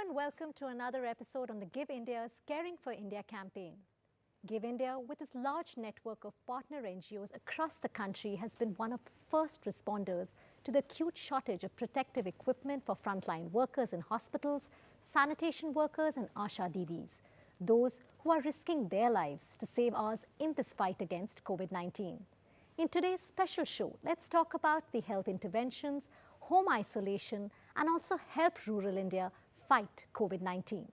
and welcome to another episode on the Give India's Caring for India campaign. Give India, with its large network of partner NGOs across the country, has been one of the first responders to the acute shortage of protective equipment for frontline workers in hospitals, sanitation workers and Asha Didis, those who are risking their lives to save ours in this fight against COVID-19. In today's special show, let's talk about the health interventions, home isolation, and also help rural India fight COVID-19.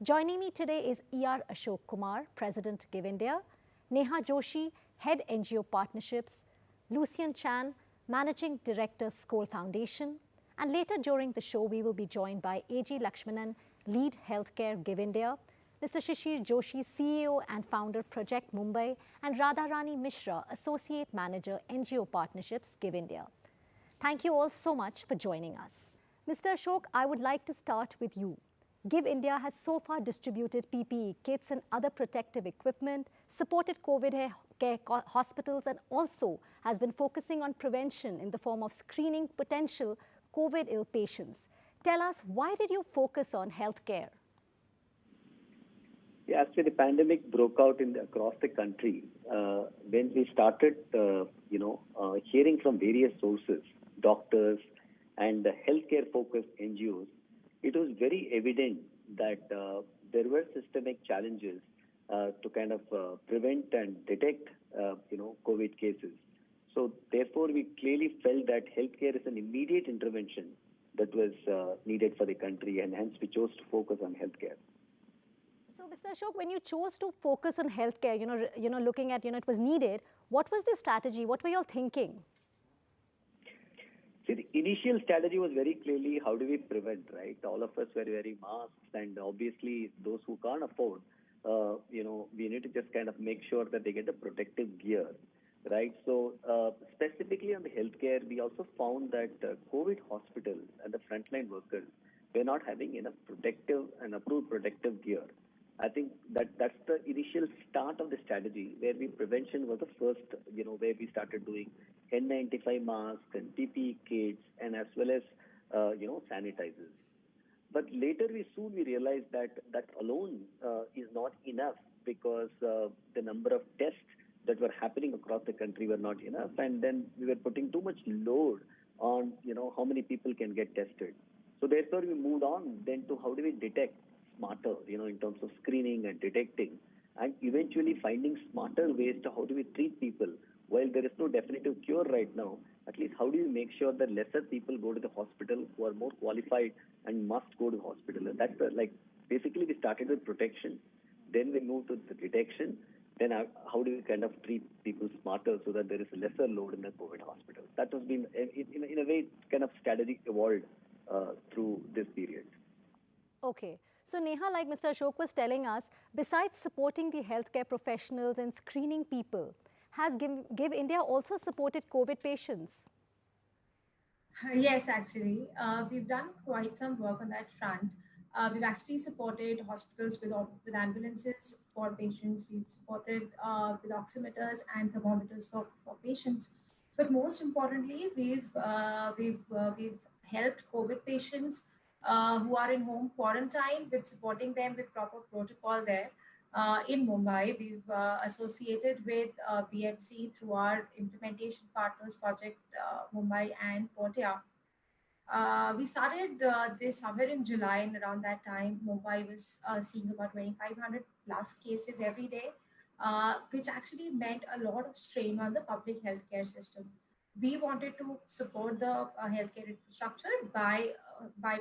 Joining me today is E.R. Ashok Kumar, President Give India, Neha Joshi, Head NGO Partnerships, Lucian Chan, Managing Director, Skoll Foundation, and later during the show, we will be joined by A.G. Lakshmanan, Lead Healthcare Give India, Mr. Shishir Joshi, CEO and Founder, Project Mumbai, and Radharani Mishra, Associate Manager, NGO Partnerships Give India. Thank you all so much for joining us. Mr. Ashok, I would like to start with you. Give India has so far distributed PPE kits and other protective equipment, supported COVID care hospitals, and also has been focusing on prevention in the form of screening potential COVID ill patients. Tell us, why did you focus on healthcare? Yeah, after the pandemic broke out across the country, when we started, hearing from various sources, doctors, and healthcare-focused NGOs, it was very evident that there were systemic challenges to kind of prevent and detect, COVID cases. So therefore, we clearly felt that healthcare is an immediate intervention that was needed for the country, and hence we chose to focus on healthcare. So, Mr. Ashok, when you chose to focus on healthcare, looking at, it was needed, what was the strategy? What were you all thinking? See, the initial strategy was very clearly, how do we prevent, right? All of us were wearing masks, and obviously those who can't afford, we need to just kind of make sure that they get the protective gear, right? So specifically on the healthcare, we also found that COVID hospitals and the frontline workers were not having enough protective and approved protective gear. I think that's the initial start of the strategy, where prevention was the first, where we started doing N95 masks and PPE kits, and as well as, sanitizers. But later we realized that alone is not enough, because the number of tests that were happening across the country were not enough, and then we were putting too much load on, how many people can get tested. So therefore we moved on then to how do we detect smarter, in terms of screening and detecting, and eventually finding smarter ways to how do we treat people. While there is no definitive cure right now, at least how do you make sure that lesser people go to the hospital who are more qualified and must go to the hospital? And that's basically we started with protection, then we moved to the detection, then how do we kind of treat people smarter so that there is lesser load in the COVID hospital? That has been, in a way, kind of strategy evolved through this period. Okay. So Neha, like Mr. Ashok was telling us, besides supporting the healthcare professionals and screening people, has Give India also supported COVID patients? Yes, actually. We've done quite some work on that front. We've actually supported hospitals with ambulances for patients. We've supported with oximeters and thermometers for patients. But most importantly, we've helped COVID patients who are in home quarantine, with supporting them with proper protocol there. In Mumbai, we've associated with BMC through our implementation partners, Project Mumbai and Portia. We started this somewhere in July, and around that time, Mumbai was seeing about 2,500 plus cases every day, which actually meant a lot of strain on the public healthcare system. We wanted to support the healthcare infrastructure by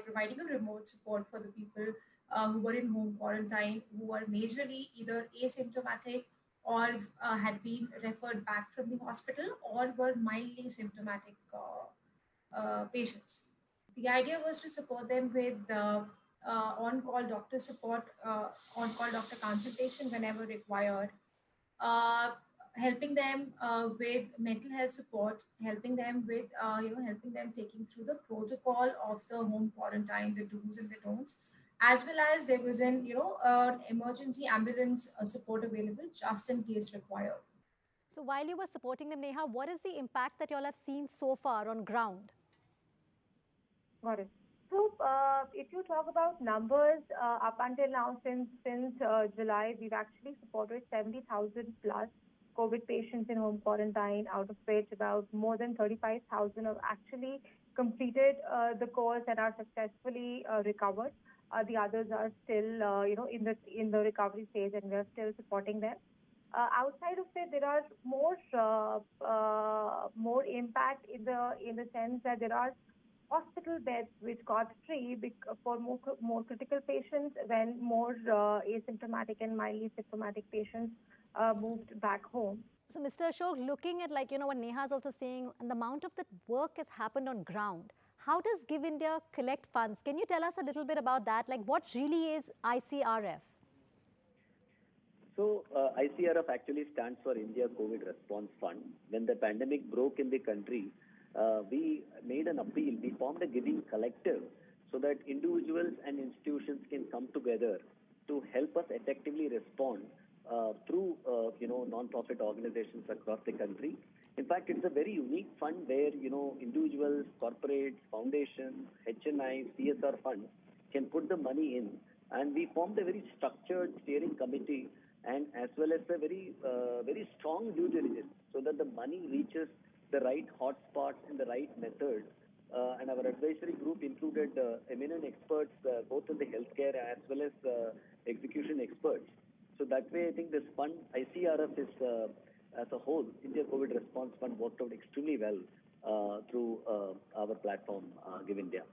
providing a remote support for the people who were in home quarantine, who were majorly either asymptomatic or had been referred back from the hospital, or were mildly symptomatic patients. The idea was to support them with on-call doctor support, on-call doctor consultation whenever required, helping them with mental health support, helping them with, helping them taking through the protocol of the home quarantine, the do's and the don'ts, as well as there was an emergency ambulance support available just in case required. So while you were supporting them, Neha, what is the impact that you all have seen so far on ground? Got it. So, if you talk about numbers, up until now, since July, we've actually supported 70,000 plus COVID patients in home quarantine, out of which about more than 35,000 have actually completed the course and are successfully recovered. The others are still, in the recovery phase, and we are still supporting them. Outside of it, there are more impact in the sense that there are hospital beds which got free for more critical patients when more asymptomatic and mildly symptomatic patients moved back home. So, Mr. Ashok, looking at what Neha is also saying, and the amount of the work has happened on ground, how does Give India collect funds? Can you tell us a little bit about that? Like, what really is ICRF? So ICRF actually stands for India COVID Response Fund. When the pandemic broke in the country, we made an appeal. We formed a giving collective so that individuals and institutions can come together to help us effectively respond through non-profit organizations across the country. In fact, it's a very unique fund where individuals, corporates, foundations, HNI, CSR funds can put the money in, and we formed a very structured steering committee and as well as a very strong due diligence so that the money reaches the right hotspots in the right methods. And our advisory group included eminent experts both in the healthcare as well as execution experts. So that way, I think this fund, ICRF, is as a whole, India COVID Response Fund, worked out extremely well through our platform, Give India.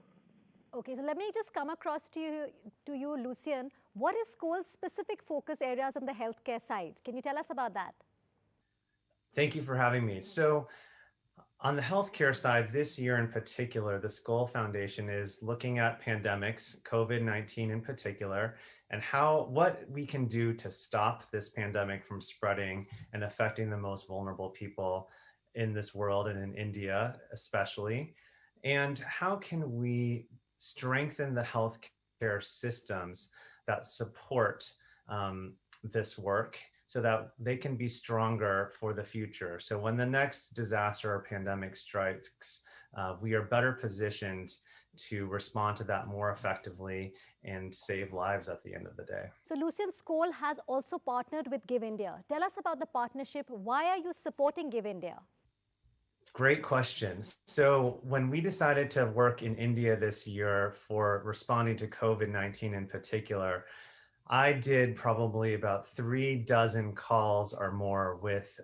Okay, so let me just come across to you, Lucian. What is SCOL's specific focus areas on the healthcare side? Can you tell us about that? Thank you for having me. So on the healthcare side, this year in particular, the SCOL Foundation is looking at pandemics, COVID-19 in particular, and what we can do to stop this pandemic from spreading and affecting the most vulnerable people in this world and in India especially. And how can we strengthen the healthcare systems that support this work so that they can be stronger for the future. So when the next disaster or pandemic strikes, we are better positioned to respond to that more effectively and save lives at the end of the day. So Lucian, SCOL has also partnered with Give India. Tell us about the partnership. Why are you supporting Give India? Great questions. So when we decided to work in India this year for responding to COVID-19 in particular, I did probably about 36 calls or more with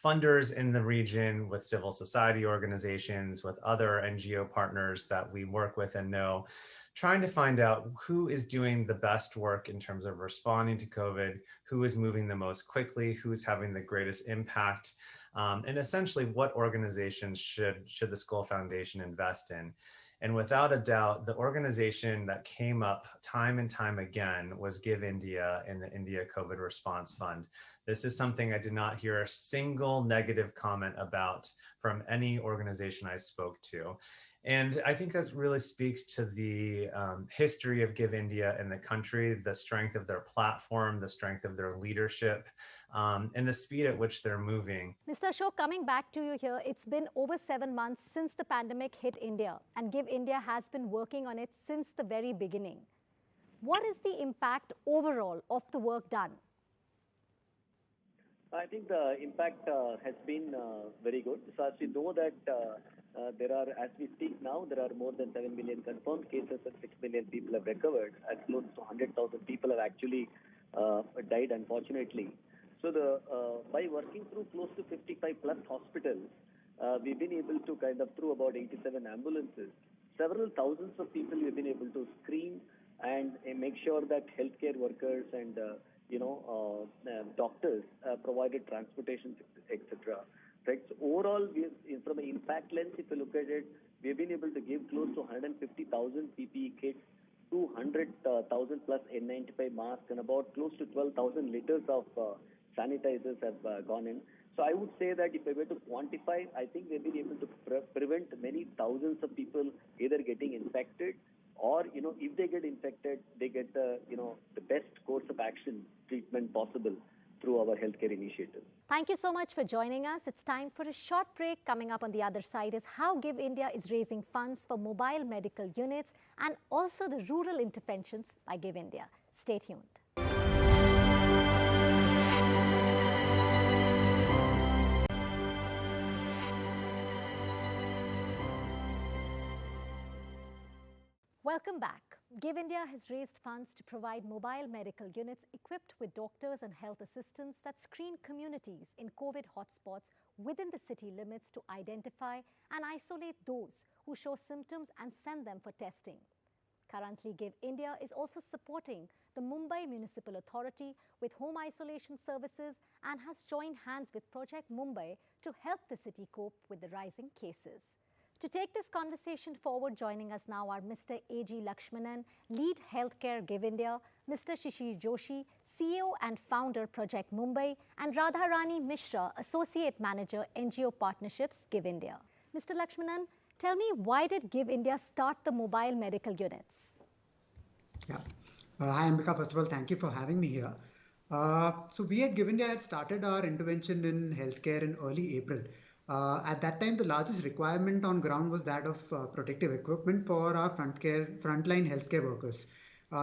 funders in the region, with civil society organizations, with other NGO partners that we work with and know, trying to find out who is doing the best work in terms of responding to COVID, who is moving the most quickly, who is having the greatest impact, and essentially what organizations should the SCOL Foundation invest in. And without a doubt, the organization that came up time and time again was Give India and the India COVID Response Fund. This is something I did not hear a single negative comment about from any organization I spoke to. And I think that really speaks to the history of Give India in the country, the strength of their platform, the strength of their leadership, and the speed at which they're moving. Mr. Ashok, coming back to you here, it's been over 7 months since the pandemic hit India, and Give India has been working on it since the very beginning. What is the impact overall of the work done? I think the impact has been very good. So as we know that there are, as we speak now, there are more than 7 million confirmed cases and 6 million people have recovered, and close to 100,000 people have actually died, unfortunately. So by working through close to 55 plus hospitals, we've been able to through about 87 ambulances, several thousands of people we've been able to screen and make sure that healthcare workers and doctors provided transportation, etc. Right. So overall, from an impact lens, if you look at it, we've been able to give close to 150,000 PPE kits, 200,000 plus N95 masks, and about close to 12,000 liters of sanitizers have gone in. So I would say that if I were to quantify, I think we've been able to prevent many thousands of people either getting infected or, if they get infected, they get the best course of action treatment possible through our healthcare initiatives. Thank you so much for joining us. It's time for a short break. Coming up on the other side is how Give India is raising funds for mobile medical units and also the rural interventions by Give India. Stay tuned. Welcome back. Give India has raised funds to provide mobile medical units equipped with doctors and health assistants that screen communities in COVID hotspots within the city limits to identify and isolate those who show symptoms and send them for testing. Currently, Give India is also supporting the Mumbai Municipal Authority with home isolation services and has joined hands with Project Mumbai to help the city cope with the rising cases. To take this conversation forward, joining us now are Mr. A.G. Lakshmanan, Lead Healthcare Give India, Mr. Shishir Joshi, CEO and Founder Project Mumbai, and Radharani Mishra, Associate Manager NGO Partnerships Give India. Mr. Lakshmanan, tell me, why did Give India start the mobile medical units? Yeah. Hi, Ambika. First of all, thank you for having me here. So we at Give India had started our intervention in healthcare in early April. At that time, the largest requirement on ground was that of protective equipment for our frontline healthcare workers.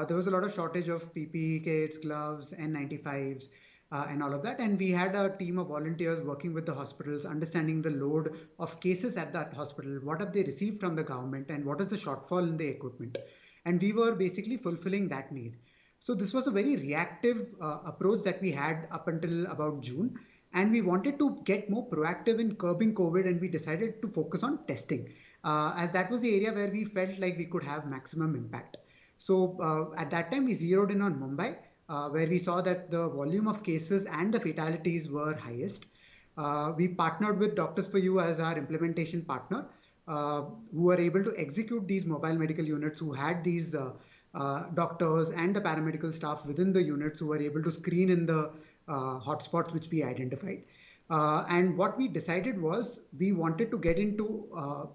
There was a lot of shortage of PPE kits, gloves, N95s, and all of that. And we had a team of volunteers working with the hospitals, understanding the load of cases at that hospital, what have they received from the government, and what is the shortfall in the equipment. And we were basically fulfilling that need. So this was a very reactive approach that we had up until about June. And we wanted to get more proactive in curbing COVID, and we decided to focus on testing, as that was the area where we felt like we could have maximum impact. So at that time, we zeroed in on Mumbai, where we saw that the volume of cases and the fatalities were highest. We partnered with Doctors for You as our implementation partner, who were able to execute these mobile medical units, who had these doctors and the paramedical staff within the units who were able to screen in the hotspots which we identified. And what we decided was we wanted to get into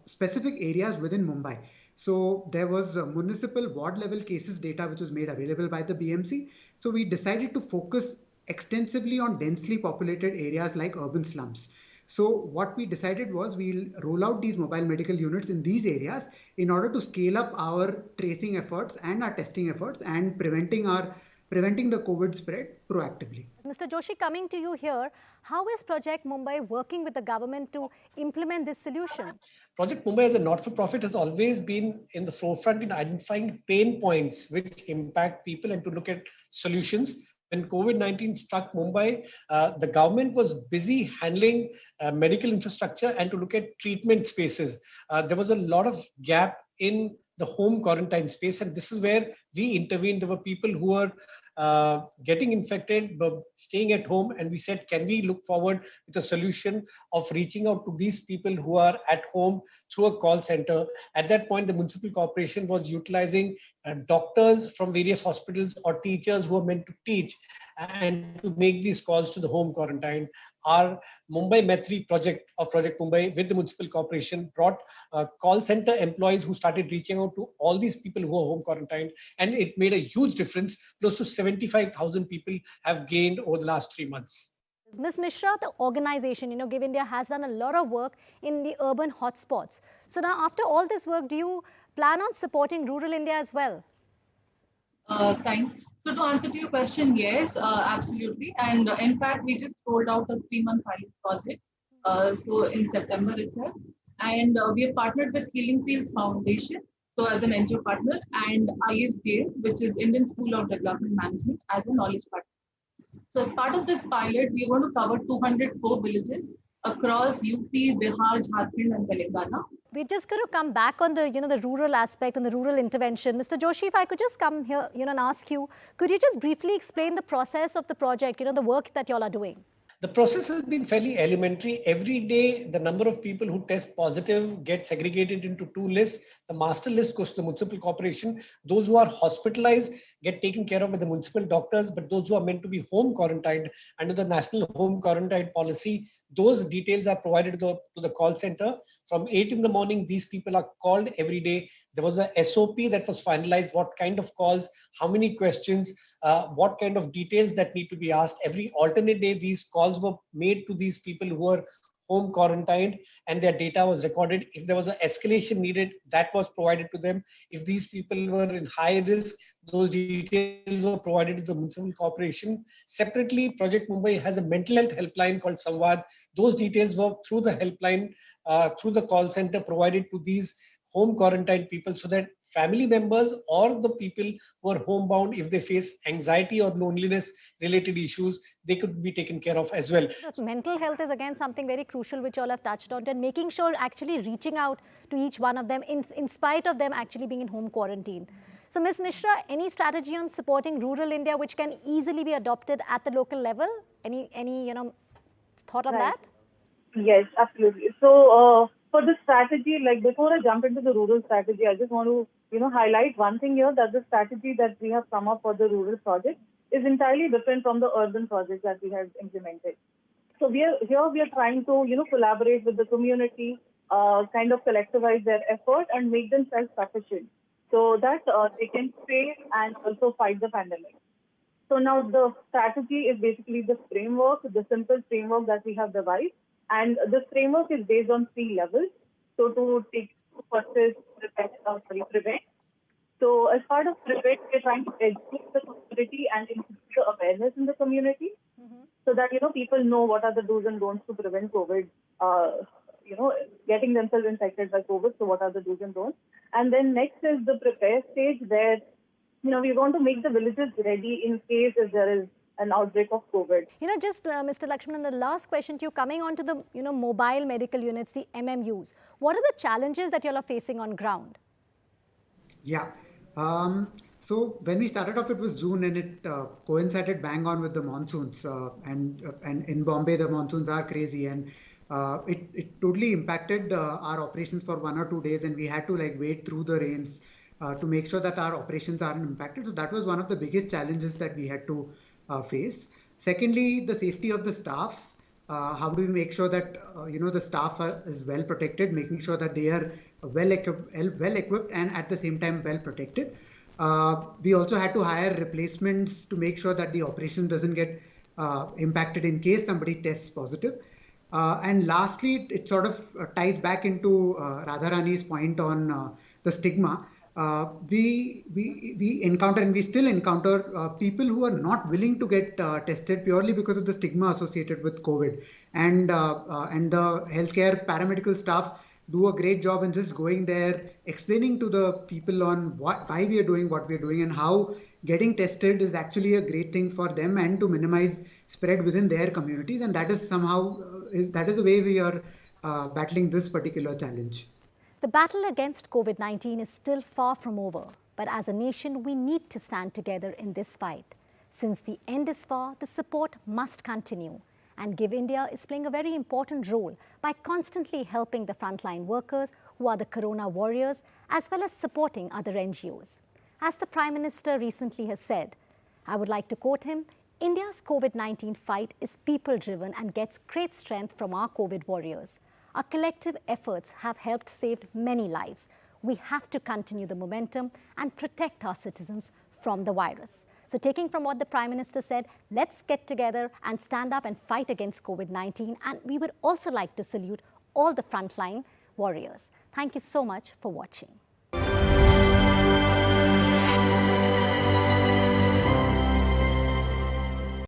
specific areas within Mumbai. So there was municipal ward level cases data which was made available by the BMC. So we decided to focus extensively on densely populated areas like urban slums. So what we decided was we'll roll out these mobile medical units in these areas in order to scale up our tracing efforts and our testing efforts and preventing the COVID spread proactively. Mr. Joshi, coming to you here, how is Project Mumbai working with the government to implement this solution? Project Mumbai as a not-for-profit has always been in the forefront in identifying pain points which impact people and to look at solutions. When COVID-19 struck Mumbai, the government was busy handling medical infrastructure and to look at treatment spaces. There was a lot of gap in the home quarantine space, and this is where we intervened. There were people who were getting infected but staying at home, and we said, can we look forward with a solution of reaching out to these people who are at home through a call center. At that point, the municipal corporation was utilizing doctors from various hospitals or teachers who are meant to teach and to make these calls to the home quarantine. Our Mumbai Maitri project of Project Mumbai with the municipal corporation brought call center employees who started reaching out to all these people who are home quarantined, and it made a huge difference. Close to 75,000 people have gained over the last 3 months. Ms. Mishra, the organization, Give India has done a lot of work in the urban hotspots. So now after all this work, do you plan on supporting rural India as well? Thanks. So to answer to your question, yes, absolutely. And in fact, we just rolled out a 3-month pilot project. So in September itself. And we have partnered with Healing Fields Foundation, so as an NGO partner, and ISDA, which is Indian School of Development Management, as a knowledge partner. So as part of this pilot, we are going to cover 204 villages across UP, Bihar, Jharkhand, and Telangana. We're just going to come back on the, the rural aspect and the rural intervention. Mr. Joshi, if I could just come here, and ask you, could you just briefly explain the process of the project, the work that y'all are doing? The process has been fairly elementary. Every day, the number of people who test positive get segregated into 2 lists. The master list goes to the municipal corporation. Those who are hospitalized get taken care of by the municipal doctors, but those who are meant to be home quarantined under the National Home Quarantine Policy, those details are provided to the call center. From 8 in the morning, these people are called every day. There was a SOP that was finalized, what kind of calls, how many questions, what kind of details that need to be asked. Every alternate day, these calls calls were made to these people who were home quarantined, and their data was recorded. If there was an escalation needed, that was provided to them. If these people were in high risk, those details were provided to the municipal corporation. Separately, Project Mumbai has a mental health helpline called Samvad. Those details were through the helpline, through the call center, provided to these home quarantined people, so that family members or the people who are homebound, if they face anxiety or loneliness related issues, they could be taken care of as well. Mental health is again something very crucial which you all have touched on, and making sure actually reaching out to each one of them in spite of them actually being in home quarantine. So Ms. Mishra, any strategy on supporting rural India which can easily be adopted at the local level? Any thought on that? Yes, absolutely. So for the strategy, like before I jump into the rural strategy, I just want to highlight one thing here, that the strategy that we have come up for the rural project is entirely different from the urban projects that we have implemented. So we are trying to collaborate with the community, kind of collectivize their effort and make them self-sufficient, so that they can face and also fight the pandemic. So now the strategy is basically the framework, the simple framework that we have devised. And this framework is based on 3 levels. So to take first is prevent. So as part of prevent, we're trying to educate the community and increase the awareness in the community, so that people know what are the do's and don'ts to prevent COVID. Getting themselves infected by COVID. So what are the do's and don'ts? And then next is the prepare stage, where we want to make the villages ready in case if there is an outbreak of COVID. Just Mr. Lakshmanan, the last question to you, coming on to the mobile medical units, the MMUs. What are the challenges that you all are facing on ground? Yeah. So when we started off, it was June, and it coincided bang on with the monsoons. And in Bombay, the monsoons are crazy, and it totally impacted our operations for 1 or 2 days, and we had to wade through the rains to make sure that our operations aren't impacted. So that was one of the biggest challenges that we had to face. Secondly, the safety of the staff. How do we make sure that the staff is well protected, making sure that they are well equipped and at the same time well protected. We also had to hire replacements to make sure that the operation doesn't get impacted in case somebody tests positive. And lastly, it sort of ties back into Radharani's point on the stigma. We encounter, and we still encounter, people who are not willing to get tested purely because of the stigma associated with COVID. And the healthcare paramedical staff do a great job in just going there, explaining to the people on why we are doing what we are doing, and how getting tested is actually a great thing for them and to minimize spread within their communities. And that is somehow that is the way we are battling this particular challenge. The battle against COVID-19 is still far from over, but as a nation, we need to stand together in this fight. Since the end is far, the support must continue. And Give India is playing a very important role by constantly helping the frontline workers who are the corona warriors, as well as supporting other NGOs. As the Prime Minister recently has said, I would like to quote him, India's COVID-19 fight is people-driven and gets great strength from our COVID warriors. Our collective efforts have helped save many lives. We have to continue the momentum and protect our citizens from the virus. So taking from what the Prime Minister said, let's get together and stand up and fight against COVID-19. And we would also like to salute all the frontline warriors. Thank you so much for watching.